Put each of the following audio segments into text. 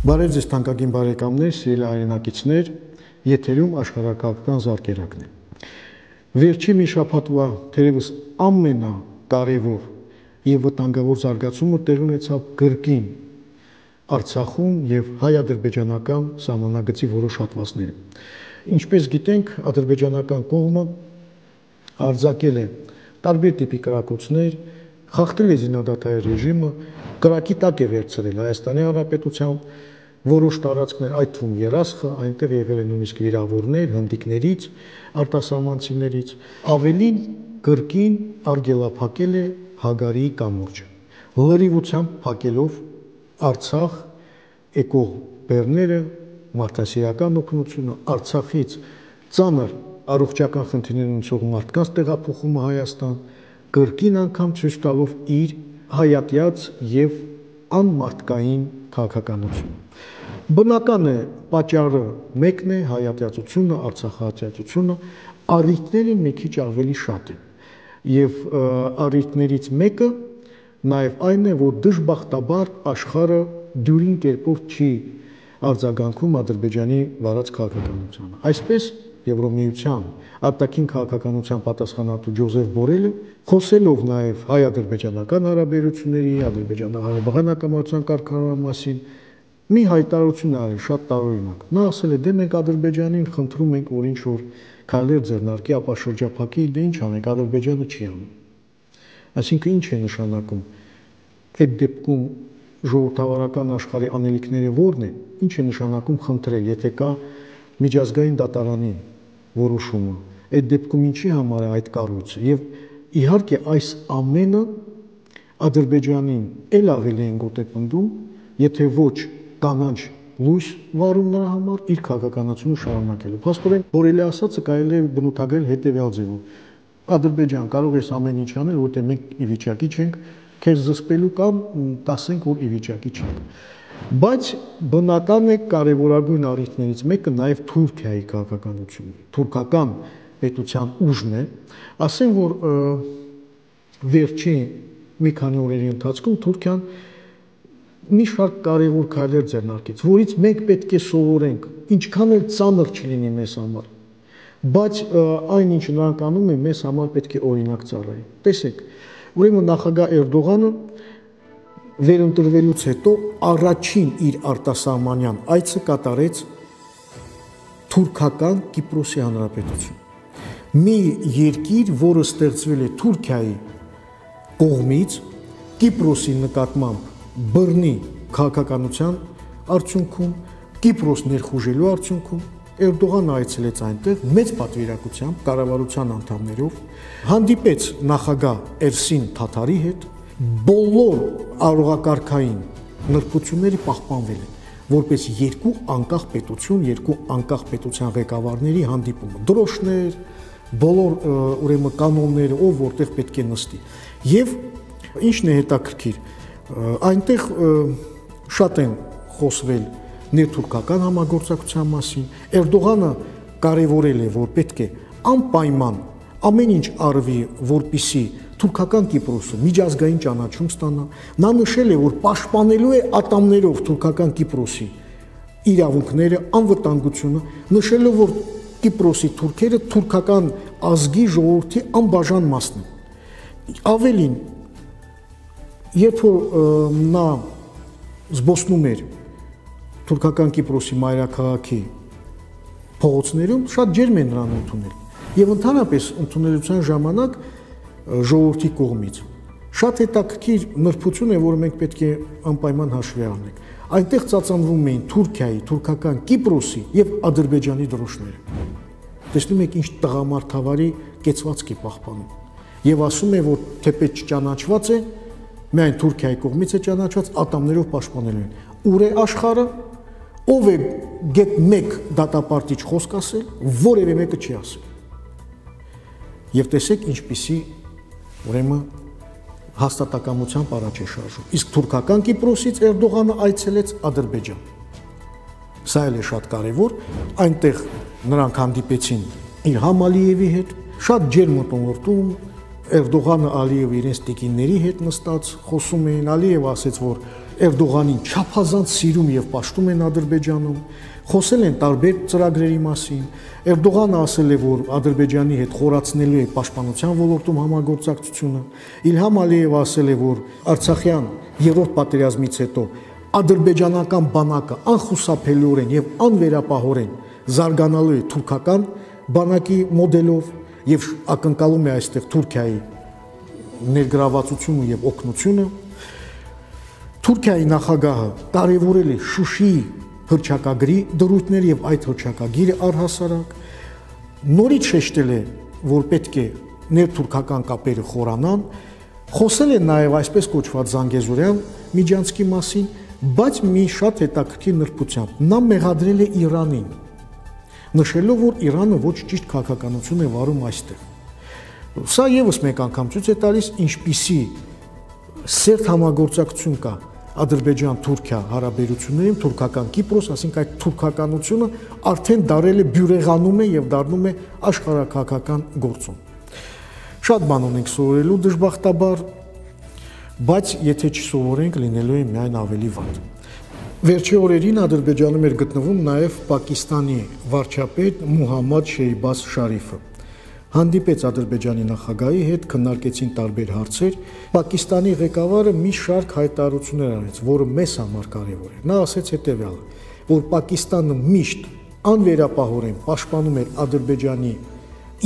Բարև ձեզ թանկագին բարեկամներ, սիրելի հայրենակիցներ, եթերում աշխարհակաղակական զարկերակն է։ Վերջի մի շաբաթվա թերևս ամենակարևոր եւ վտանգավոր զարգացումը տեղի ունեցավ կրկին Արցախում եւ հայ-ադրբեջանական սահմանագծի որոշ հատվածներում։ Ինչպես գիտենք, ադրբեջանական կողմը արձակել է տարբեր տիպի կրակոցներ, խախտել է զինադադարի ռեժիմը, կրակի տակ է վերցրել Հայաստանի Հանրապետության որոշ տարածքներ, այդ թվում Երասխը, այնտեղ եղել են նույնիսկ վիրավորներ, հնդիկներից, արտասահմանցիներից, ավելին կրկին արգելափակել է Հագարիի կամուրջը, լրիվությամբ փակելով Արցախ եկող բեռները, մարդասիրական օգնությունը, Արցախից ծանր առողջական խնդիրներ ունեցող մարդկանց տեղափոխումը Հայաստան, կրկին անգամ ցույց տալով իր հայատյաց եւ անմարդկային քաղաքականություն։ Բնական է, պատճառը մեկն է, հայատյացությունը, արցախահայատյացությունը, առիթները մի քիչ ավելի շատ են։ Եվ առիթներից մեկը նաև այն է, որ դժբախտաբար աշխարհը դյուրին կերպով չի արձագանքում Ադրբեջանի վարած քաղաքականությանը։ Այսպես Եվրոմիության արտաքին քաղաքականության պատասխանատու Ջոզեֆ Բորելը, խոսելով նաև հայ-ադրբեջանական հարաբերությունների, ադրբեջանա-ղարաբաղյան կամարտության կարգավորման մասին, մի հայտարարություն արել շատ տարօրինակ։ Նա ասել է, դե մենք Ադրբեջանին խնդրում ենք, որ ինչ-որ քայլեր ձեռնարկի, ապա շրջափակի, դե ինչ անենք, Ադրբեջանը չի անում։ Այսինքն ինչ է նշանակում։ Այդ դեպքում ժողովրդավարական աշխարհի անելիքները ո՞րն են, ինչ է նշանակում խնդրել, եթե կա միջազգային դատարանի որոշումը, այդ դեպքում ինչի համար է այդ կառույցը։ Եվ իհարկե այս ամենը Ադրբեջանին էլ ավելի են գոտ է պնդում, եթե ոչ կանանչ լույս վարում նրա համար իր քաղաքականությունը շարունակելու։ Փաստորեն Բորելի ասածը կարելի է բնութագրել հետևյալ ձևով. Ադրբեջան, կարող ես ամեն ինչ անել, որտեղ մենք ի վիճակի չենք քեզ զսպելու կամ տասենք, որ ի վիճակի չենք։ Բայց բնական է կարևորագույն առիթներից մեկը նաև Թուրքիայի քաղաքականությունն է, թուրքական պետության ուժն է, ասեմ, որ վերջին մի քանի օրերի ընթացքում Թուրքիան մի շարք կարևոր քայլեր ձեռնարկեց, որից մենք պետք է սովորենք, ինչքան էլ ծանր չլինի մեզ համար, բայց այն ինչ նրանք անում են, մեզ համար պետք է օրինակ ծառայի։ Տեսեք, ուրեմն նախագահ Էրդողանը վերընտրվելուց հետո առաջին իր արտասահմանյան այցը կատարեց թուրքական Կիպրոսի հանրապետություն։ Մի երկիր, որը ստեղծվել է Թուրքիայի կողմից Կիպրոսի նկատմամբ բռնի քաղաքականության արդյունքում, Կիպրոս ներխուժելու արդյունքում, Էրդողանը այցելեց այնտեղ մեծ պատվիրակությամբ կառավարության անդամներով, հանդիպեց նախագահ Էրսին Թաթարի հետ, բոլոր արողակարգային նրբությունները պահպանվել են, որպես երկու անկախ պետություն, երկու անկախ պետության ղեկավարների հանդիպումը, դրոշներ, բոլոր ուրեմն կանոնները, ով որտեղ պետք է նստի։ Եվ ինչն է հետաքրքիր, այնտեղ շատ են խոսվել ներթուրքական համագործակցության մասին, Էրդողանը կարևորել է, որ պետք է անպայման ամեն ինչ արվի, որպիսի թուրքական Կիպրոսը միջազգային ճանաչում ստանա, նա նշել է, որ պաշտպանելու է ատամներով թուրքական Կիպրոսի իրավունքները, անվտանգությունը, նշելով, որ Կիպրոսի թուրքերը թուրքական ազգի ժողովրդի անբաժան մասն են։ Ավելին, երբ որ նա զբոսնում էր թուրքական Կիպրոսի մայրաքաղաքի փողոցներում, շատ ջերմ են նրան ընդունել։ Եվ ընդհանրապես ընդունելության ժամանակ ժողովրդի կողմից շատ հետաքրքիր նրբություն է, որը մենք պետք է անպայման հաշվի առնենք։ Այնտեղ ծածանվում էին Թուրքիայի, թուրքական Կիպրոսի եւ Ադրբեջանի դրոշները։ Տեսնում եք, ինչ տղամարդավարի կեցվածք է պահպանում։ Եւ ասում է, որ թեպետ չճանաչված է, միայն Թուրքիայի կողմից է ճանաչված, ատամներով պաշտպանելու են։ Ուր է աշխարհը, ով է գետ մեկ դատապարտիչ խոսք ասել, որևէ մեկը չի ասել։ Եվ տեսեք, ինչպիսի ուրեմն հաստատակամությամբ առաջ է շարժում։ Իսկ թուրքական Կիպրոսից Էրդողանը այցելեց Ադրբեջան։ Սա էլ է շատ կարևոր, այնտեղ նրանք հանդիպեցին իր համ Ալիևի հետ, շատ ջերմ մթնոլորտում Էրդողանը Ալիևը իրենց տիկինների հետ նստած խոսում էին, Ալիևը ասեց, որ Էրդողանին չափազանց սիրում եւ պաշտում են Ադրբեջանում, խոսել են տարբեր ծրագրերի մասին։ Էրդողանը ասել է, որ Ադրբեջանի հետ խորացնելու է պաշտպանության ոլորտում համագործակցությունը։ Իլհամ Ալիևը ասել է, որ Արցախյան երրորդ պատերազմից հետո ադրբեջանական բանակը անխուսափելիորեն եւ անվերապահորեն զարգանալու է թուրքական բանակի մոդելով եւ ակնկալում է այստեղ Թուրքիայի ներգրավվածությունը եւ օգնությունը։ Թուրքիայի նախագահը կարևորել է Շուշիի հռչակագրի դրույթները եւ այդ հռչակագիրը առհասարակ նորից շեշտել է, որ պետք է ներթուրքական կապերը խորանան, խոսել է նաեւ այսպես կոչված Զանգեզուրյան միջանցքի մասին, բայց մի շատ հետաքրքիր նրբությամբ նա մեղադրել է Իրանին, նշելով, որ Իրանը ոչ ճիշտ քաղաքականություն է վարում այստեղ։ Սա եւս մեկ անգամ ցույց է տալիս, ինչպիսի սերտ համագործակցություն կա Ադրբեջան-Թուրքիա հարաբերություններում, թուրքական Կիպրոս, ասենք այդ թուրքականությունը արդեն դարել է բյուրեղանում է եւ դառնում է աշխարհաքաղաքական գործոն։ Շատ բան ունենք սովորելու դժբախտաբար, բայց եթե չսովորենք, լինելու է միայն ավելի վատ։ Վերջի օրերին Ադրբեջանում էր գտնվում նաեւ Պակիստանի վարչապետ Մուհամմադ Շեյբազ Շարիֆը։ Հանդիպեց Ադրբեջանի նախագահի հետ, քննարկեցին տարբեր հարցեր։ Պակիստանի ղեկավարը մի շարք հայտարարություններ արեց, որը մեզ համար կարևոր է։ Նա ասաց հետևյալը, որ Պակիստանը միշտ անվերապահորեն պաշտպանում է Ադրբեջանի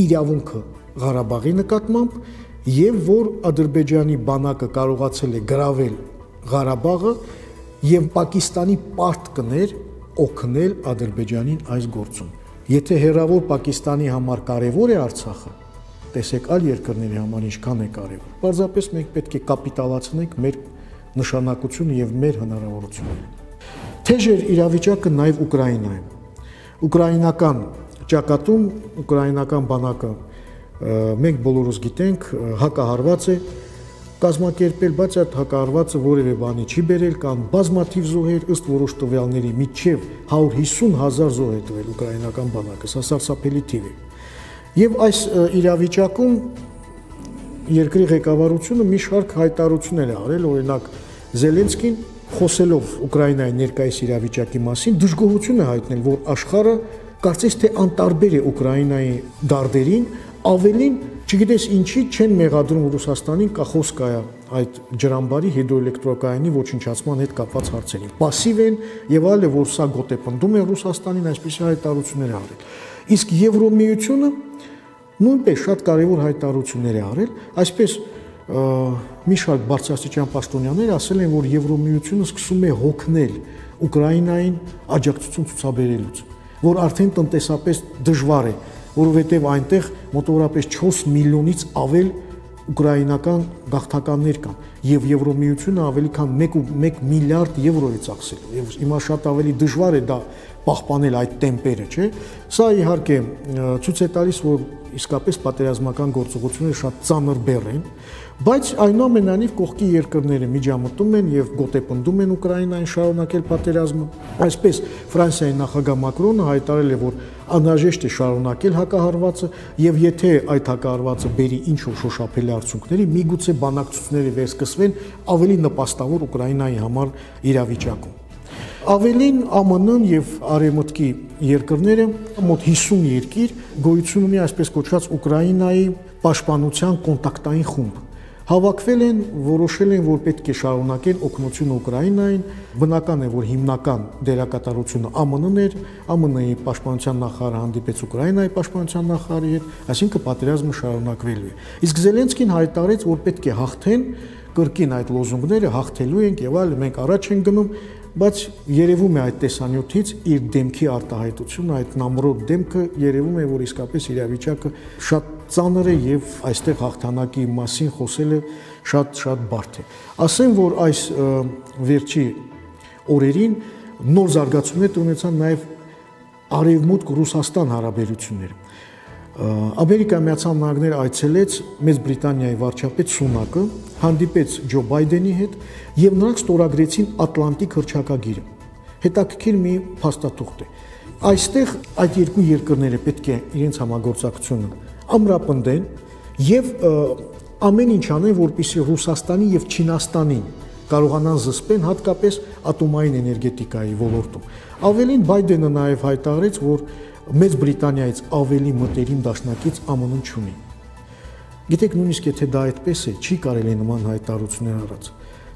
իրավունքը Ղարաբաղի նկատմամբ եւ որ Ադրբեջանի բանակը կարողացել է գրավել Ղարաբաղը եւ Պակիստանի պարտք կներ օգնել Ադրբեջանին այս գործում։ Եթե հերավոր Պակիստանի համար կարևոր է Արցախը, տեսեք այլ երկրների համար ինչքան է կարևոր։ Պարզապես մենք պետք է կապիտալացնենք մեր նշանակությունը եւ մեր հնարավորությունները։ Թեժ էր իրավիճակը նաեւ Ուկրաինայում։ Ուկրաինական ճակատում ուկրաինական բանակը մենք բոլորս գիտենք հակահարված է կազմակերպել, բայց այդ հակահարվածը որևէ բանի չի բերել կամ բազմաթիվ զոհեր ըստ որոշ տվյալների մինչև 150,000 զոհ է տվել ուկրաինական բանակը, սա սարսափելի թիվ է։ Եվ այս իրավիճակում երկրի ղեկավարությունը մի շարք հայտարարություններ է արել, օրինակ Զելենսկին խոսելով Ուկրաինայի ներկայիս իրավիճակի մասին դժգոհություն է հայտնել, որ աշխարհը կարծես թե անտարբեր է Ուկրաինայի դարդերին, ավելին չգիտես ինչի չեն մեղադրում Ռուսաստանին, կա խոսք է այդ ջրամբարի հիդրոէլեկտրակայանի ոչնչացման հետ կապված հարցերին։ Պասիվ են եւ այլը, որ սա գոտեպնդում է Ռուսաստանին, այսպիսի հայտարարություններ է արել։ Իսկ Եվրոմիությունը նույնպես շատ կարևոր հայտարարություններ է արել, այսպես մի շարք բարձրաստիճան պաշտոնյաներ ասել են, որ Եվրոմիությունը սկսում է հոգնել Ուկրաինային աջակցություն ցուցաբերելուց, որ արդեն տնտեսապես դժվար է, որովհետև այնտեղ մոտավորապես 4 միլիոնից ավել ուկրաինական գաղթականներ կան եւ Եվրոմիությունը ավելի քան 1 միլիարդ եվրո է ծախսել եւ հիմա շատ ավելի դժվար է դա պահպանել այդ տեմպերը, չէ՞։ Սա իհարկե ցույց է տալիս, որ իսկապես պատերազմական գործողությունները շատ ծանր բեռ են, բայց այնուամենայնիվ կողքի երկրները միջամտում են եւ գոտեպնդում են Ուկրաինային շարունակել պատերազմը։ Այսպես Ֆրանսիայի նախագահ Մակրոնը հայտարարել է, որ անհրաժեշտ է շարունակել հակահարվածը եւ եթե այդ հակահարվածը բերի ինչ-որ շոշափելի արդյունքների, միգուցե բանակցությունները վերսկսվեն ավելի նպաստավոր Ուկրաինայի համար իրավիճակում։ Ավելին ԱՄՆ-ն եւ Արևմուտքի երկրները մոտ 50 երկիր գոյություն ունի այսպես կոչված Ուկրաինայի պաշտպանության կոնտակտային խումբ։ Հավաքվել են, որոշել են, որ պետք է շարունակեն օգնությունը Ուկրաինային, բնական է, որ հիմնական դերակատարությունը ԱՄՆ-ն էր, ԱՄՆ-ի պաշտպանության նախարարը հանդիպեց Ուկրաինայի պաշտպանության նախարարի հետ, այսինքն պատերազմը շարունակվելու է։ Իսկ Զելենսկին հայտարարեց, որ պետք է հաղթեն, կրկին այդ լոզունգները հաղթելու ենք եւ այլ, մենք առաջ ենք գնում, բայց երևում է այդ տեսանյութից իր դեմքի արտահայտությունը, այդ նամրոտ դեմքը երևում է, որ իսկապես իրավիճակը շատ ծանր է եւ այստեղ հաղթանակի մասին խոսելը շատ բարդ է։ Ասեմ, որ այս վերջի օրերին նոր զարգացումներ ունեցան նաեւ Արևմուտք-Ռուսաստան հարաբերությունները։ Ամերիկայի Միացյալ Նահանգները այցելեց Մեծ Բրիտանիայի վարչապետ Սունակը, հանդիպեց Ջո Բայդենի հետ եւ նրանք ստորագրեցին Ատլանտիկ հռչակագիրը։ Հետաքրքիր մի փաստաթուղթ է։ Այստեղ այդ երկու երկրները պետք է իրենց համագործակցությունը ամրապնդեն եւ ամեն ինչ անեն, որպեսզի Ռուսաստանի եւ Չինաստանի կարողանան զսպեն հատկապես ատոմային էներգետիկայի ոլորտում։ Ավելին Բայդենը նաև հայտարարեց, որ Մեծ Բրիտանիայից ավելի մտերիմ դաշնակից ԱՄՆ-ն չունի։ Գիտեք, նույնիսկ եթե դա այդպես է, չի կարելի նման հայտարարություններ արած։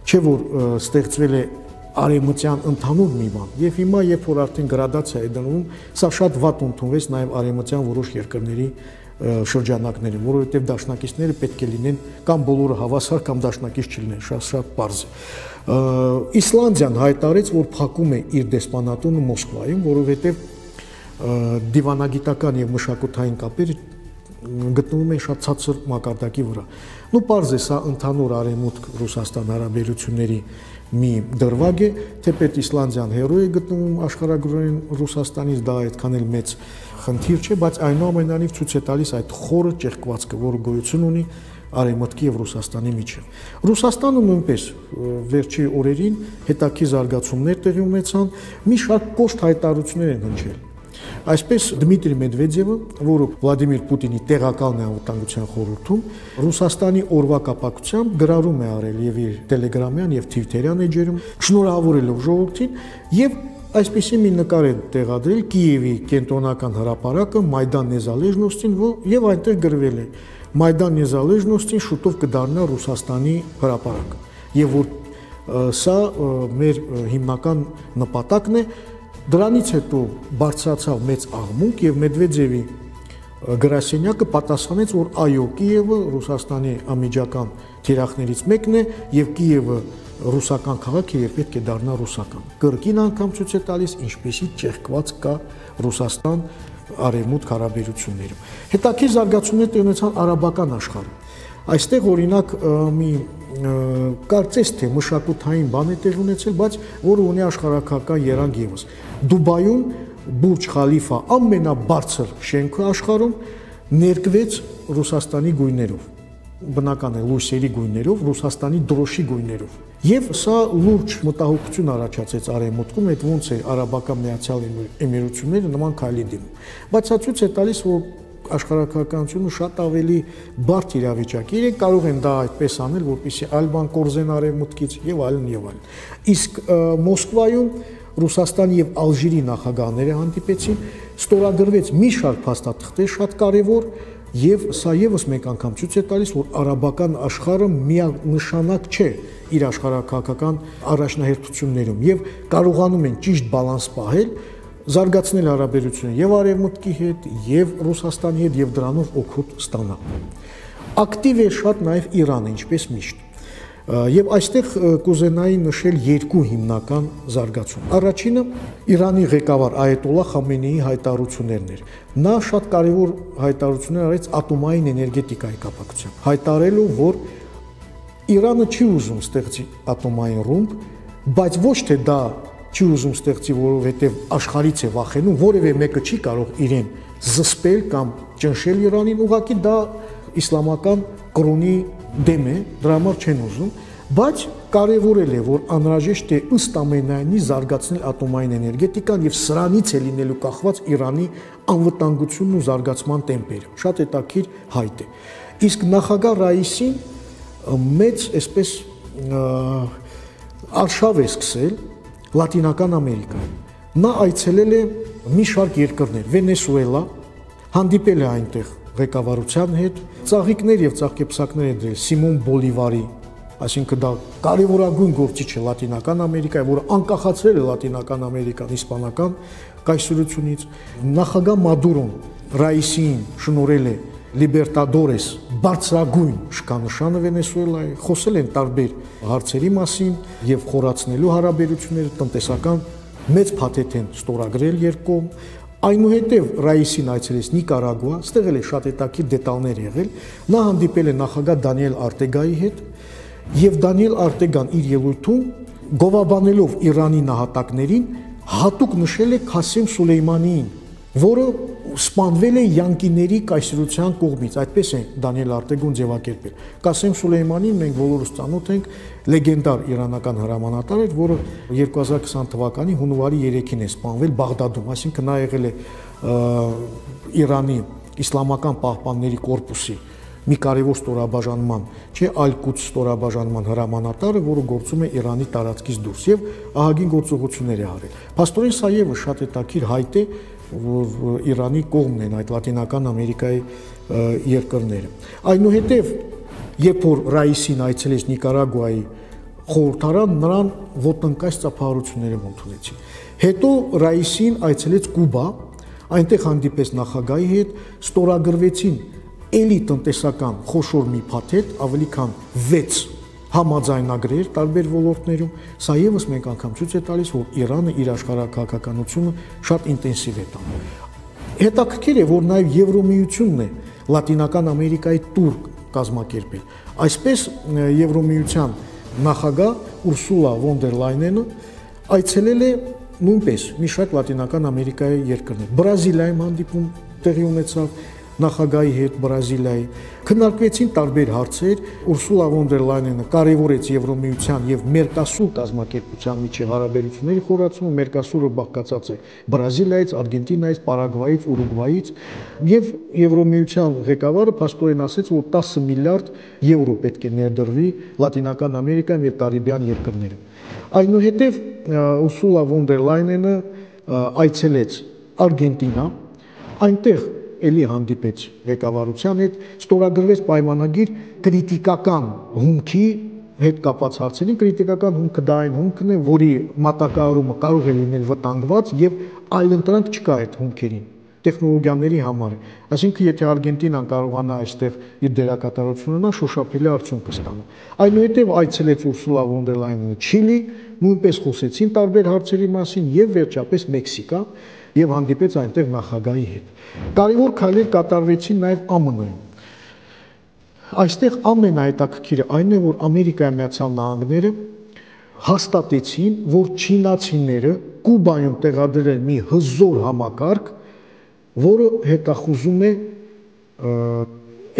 Չէ որ ստեղծվել է արևմտյան ընդհանուր մի բան, եւ հիմա երբ որ արդեն գրադացիա է դնվում, սա շատ վատ ընդունվեց նաև արևմտյան որոշ երկրների շրջանակներում, որովհետև դաշնակիցները պետք է լինեն կամ բոլորը հավասար կամ դաշնակից չլինեն, շատ պարզ է։ Իսլանդիան հայտարարեց, որ փակում է իր դեսպանատունը Մոսկվայում, որովհետև դիվանագիտական եւ մշակութային կապերը գտնվում են շատ ցածր մակարդակի վրա։ Նու պարզ է, սա ընդհանուր արևմուտք-Ռուսաստան հարաբերությունների մի դրվագ է, թեպետ Իսլանդիան հեռու է գտնվում աշխարհագրորեն Ռուսաստանից, դա այդքան էլ մեծ խնդիր չէ, բայց այնուամենայնիվ ցույց է տալիս այդ խորը ճեղքվածքը, որը գոյություն ունի Արևմուտքի եւ Ռուսաստանի միջեւ։ Ռուսաստանը նույնպես վերջի օրերին հետաքրքիր զարգացումներ տեղի ունեցան, մի շարք կոշտ հայտարարություններ են հնչել։ Այսպես Դմիտրի Մեդվեդևը, որը Վլադիմիր Պուտինի տեղակալն է անվտանգության խորհրդում, Ռուսաստանի օրվա կապակցությամբ գրառում է արել եւ իր Telegram-յան եւ Twitter-յան էջերում, շնորհավորելով ժողովրդին եւ այսպիսի մի նկար է տեղադրել Կիևի կենտրոնական հրապարակը Մայդան Նեզալեժնոստին եւ այնտեղ գրվել է Մայդան Նեզալեժնոստին շուտով կդառնա Ռուսաստանի հրապարակը եւ որ սա մեր հիմնական նպատակն է։ Դրանից հետո բարձրացավ մեծ աղմուկ եւ Մեդվեդևի գրասենյակը պատասխանեց, որ այո, Կիևը Ռուսաստանի անմիջական թիրախներից մեկն է եւ Կիևը ռուսական քաղաք է եւ պետք է դառնա ռուսական։ Կրկին անգամ ցույց է տալիս ինչպեսի ճեղքված կա Ռուսաստան արևմուտք հարաբերություններում։ Հետաքրքիր զարգացումներ տեղ ունեցան արաբական աշխարհում։ Այստեղ օրինակ մի կարծես թե մշակութային բան է տեղ ունեցել, բայց որը ունի աշխարհակական երանգ եւս։ Դուբայում Բուրջ Խալիֆա ամենաբարձր շենքը աշխարհում ներկվեց Ռուսաստանի գույներով, բնական է լույսերի գույներով, Ռուսաստանի դրոշի գույներով։ Եվ սա լուրջ մտահոգություն առաջացեց արևմուտքում, այդ ոնց է Արաբական Միացյալ Էմիրությունները նման քայլի դիմում։ Բայց սա ցույց է տալիս, որ աշխարհակականությունը շատ ավելի բարդ իրավիճակի է, կարող են դա այդպես անել, որպեսզի այլ բան կորզեն արևմուտքից եւ այլն եւ այլն։ Իսկ Մոսկվայում Ռուսաստանի եւ Ալժիրի նախագահները հանդիպեցին, ստորագրվեց մի շարք փաստաթղթեր շատ կարեւոր եւ սա եւս մեկ անգամ ցույց է տալիս, որ արաբական աշխարհը միանշանակ չէ իր աշխարհակական առաջնահերթություններում եւ կարողանում են ճիշտ բալանս պահել, զարգացնել հարաբերությունը եւ արևմուտքի հետ, եւ Ռուսաստանի հետ եւ դրանով օգուտ ստանալ։ Ակտիվ է շատ նաեւ Իրանը, ինչպես միշտ։ Եվ այստեղ կուզենայի նշել երկու հիմնական զարգացում։ Առաջինը Իրանի ղեկավար Այետոլլահ Խամենեիի հայտարարություններն էր։ Նա շատ կարևոր հայտարարություններ արեց ատոմային էներգետիկայի կապակցությամբ, հայտարարելով, որ Իրանը չի ուզում ստեղծի ատոմային ռումբ, բայց ոչ թե դա չի ուզում ստեղծի, որովհետև աշխարհից է վախենում, որևէ մեկը չի կարող իրեն զսպել կամ ճնշել Իրանին, ուղղակի դա իսլամական կրոնի դեմ է, դրա համար չեն ուզում, բայց կարևորել է, որ անհրաժեշտ է ըստ ամենայնի զարգացնել ատոմային էներգետիկան եւ սրանից է լինելու կախված Իրանի անվտանգությունն ու զարգացման տեմպերը։ Շատ հետաքրքիր հայտ է։ Իսկ նախագահ Ռայիսին մեծ այսպես արշավ է սկսել Լատինական Ամերիկայում։ Նա այցելել է մի շարք երկրներ, Վենեսուելա, հանդիպել է այնտեղ ղեկավարության հետ, ծաղիկներ եւ ծաղկեպսակներ է դրել Սիմոն Բոլիվարի, այսինքն դա կարևորագույն գործիչ է Լատինական Ամերիկայի, որը անկախացրել է Լատինական Ամերիկան իսպանական կայսրությունից։ Նախագահ Մադուրոն Ռայիսին շնորհել է Լիբերտադորես բարձրագույն շքանշանը Վենեսուելայի, խոսել են տարբեր հարցերի մասին եւ խորացնելու հարաբերությունները, տնտեսական մեծ փաթեթ են ստորագրել երկկողմ։ Այնուհետև Ռայիսին այցելեց Նիկարագուա, ստեղ էլ շատ հետաքրքիր դետալներ եղել։ Նա հանդիպել է նախագահ Դանիել Արտեգայի հետ եւ Դանիել Արտեգան իր ելույթում գովաբանելով Իրանի նահատակներին հատուկ նշել է Քասեմ Սուլեյմանիին, որը սպանվել է յանկիների կայսրության կողմից, այդպես է Դանիել Արտեգուն ձևակերպել։ Կասեմ Սուլեյմանին մենք բոլորս ծանոթ ենք, լեգենդար իրանական հրամանատար էր, որը 2020 թվականի հունվարի 3-ին է սպանվել Բաղդադում, այսինքն նա եղել է Իրանի իսլամական պահպանների կորպուսի մի կարևոր ստորաբաժանման, չէ, այլ կուց ստորաբաժանման հրամանատարը, որը գործում է Իրանի տարածքից դուրս եւ ահագին գործողություններ է արել։ Փաստորեն սա եւս շատ հետաքրքիր հայտ է, որ Իրանի կողմն են այդ Լատինական Ամերիկայի երկրները։ Այնուհետև, երբ որ Ռաիսին այցելեց Նիկարագուայի խորհրդարան, նրան ոտնկայս ծափահարություններ ընդունեցին։ Հետո Ռաիսին այցելեց Կուբա, այնտեղ հանդիպեց նախագահի հետ, ստորագրվեցին էլի տնտեսական խոշոր մի փաթեթ, ավելի քան 6 համաձայնագրեր տարբեր ոլորտներում, սա եւս մեկ անգամ ցույց է տալիս, որ Իրանը իր աշխարհաքաղաքականությունը շատ ինտենսիվ է տանում։ Հետաքրքիր է, որ նաեւ Եվրոմիությունն է Լատինական Ամերիկայի տուր կազմակերպել։ Այսպես Եվրոմիության նախագահ Ուրսուլա վոն դեր Լայնենը այցելել է նույնպես մի շարք Լատինական Ամերիկայի երկրներ։ Բրազիլիայում հանդիպում տեղի ունեցավ նախագահի հետ Բրազիլիայի, քննարկվեցին տարբեր հարցեր, Ուրսուլա վոն դեր Լայնենը կարևորեց Եվրոմիության եւ Մերկասուր կազմակերպության միջև հարաբերությունների խորացումը, Մերկասուրը բաղկացած է Բրազիլիայից, Արգենտինայից, Պարագվայից, Ուրուգվայից, եւ Եվրոմիության ղեկավարը փաստորեն ասաց, որ 10 միլիարդ եվրո պետք է ներդրվի Լատինական Ամերիկայում եւ Կարիբյան երկրներում։ Այնուհետև Ուրսուլա վոն դեր Լայնենը այցելեց Արգենտինա, այնտեղ էլի հանդիպեց ղեկավարության հետ, ստորագրվեց պայմանագիր քրիտիկական հումքի հետ կապված հարցերին, քրիտիկական հումքը դա այն հումքն է, որի մատակարարումը կարող է լինել վտանգված եւ այլընտրանք չկա այդ հումքերին տեխնոլոգիաների համար։ Այսինքն, եթե Արգենտինան կարողանա այստեղ իր դերակատարությունը ունենա, շոշափելի արդյունք կստանա։ Այնուհետև այցելեց Ուրսուլա վոն դեր Լայնը Չիլի, նույնպես խոսեցին տարբեր հարցերի մասին եւ վերջապես Մեքսիկա եւ հանդիպեց այնտեղ նախագահի հետ։ Կարևոր քայլեր կատարվեցին նաեւ ԱՄՆ-ում։ Այստեղ ամենահետաքրքիրը այն է, որ Ամերիկայի Միացյալ Նահանգները հաստատեցին, որ չինացիները Կուբայում տեղադրել մի հզոր համակարգ, որը հետախուզում է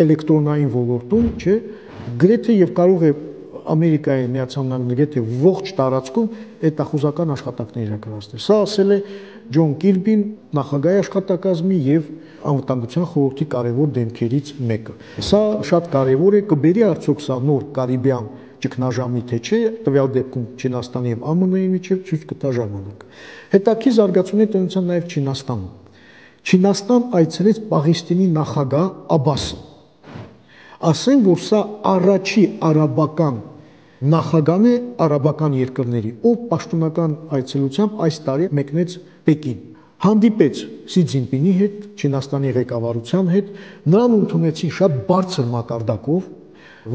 էլեկտրոնային ոլորտում, չէ, գրեթե եւ կարող է Ամերիկայի Միացյալ Նահանգները գրեթե ողջ տարածքում հետախուզական աշխատանքներ իրականացնել։ Սա ասել է Ջոն Կիրբին, նախագահի աշխատակազմի եւ անվտանգության խորհրդի կարևոր դեմքերից մեկը։ Սա շատ կարևոր է, կբերի արդյոք սա նոր Կարիբյան ճգնաժամի թե չէ, տվյալ դեպքում Չինաստանի եւ ԱՄՆ-ի միջեւ ցույց կտա ժամանակ։ Հետաքրքիր զարգացումներ տնտեսության նաեւ Չինաստանում։ Չինաստան այցելեց Պաղեստինի նախագահ Աբասը։ Ասեն, որ սա առաջի արաբական նախագահն է արաբական երկրների, ով պաշտոնական այցելությամբ այս տարի մեկնեց Պեկին։ Հանդիպեց Սի Ցզինպինի հետ, Չինաստանի ղեկավարության հետ, նրան ընդունեցին շատ բարձր մակարդակով,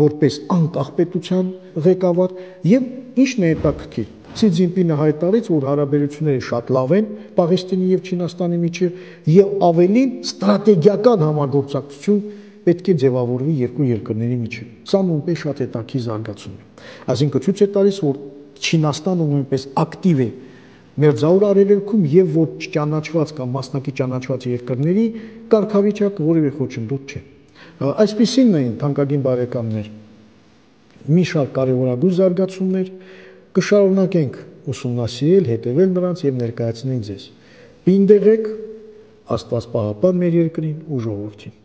որպես անկախ պետության ղեկավար, եւ ինչն է հետաքրքիր, Սի Ցզինպինը հայտարարեց, որ հարաբերությունները շատ լավ են Պաղեստինի եւ Չինաստանի միջեւ եւ ավելին ստրատեգիական համագործակցություն պետք է ձևավորվի երկու երկրների միջեւ։ Սա նույնպես շատ հետաքրքիր զարգացում է։ Այսինքն ցույց է տալիս, որ Չինաստանը նույնպես ակտիվ է Մերձավոր Արևելքում եւ ոչ ճանաչված կամ մասնակի ճանաչված երկրների կարգավիճակը որևէ խոչընդոտ չէ։ Այսպիսին էին թանկագին բարեկամներ մի շարք կարևորագույն զարգացումներ, կշարունակենք ուսումնասիրել, հետևել նրանց եւ ներկայացնել ձեզ։ Պինդ եղեք, Աստված պահապան մեր երկրին ու ժողովրդին։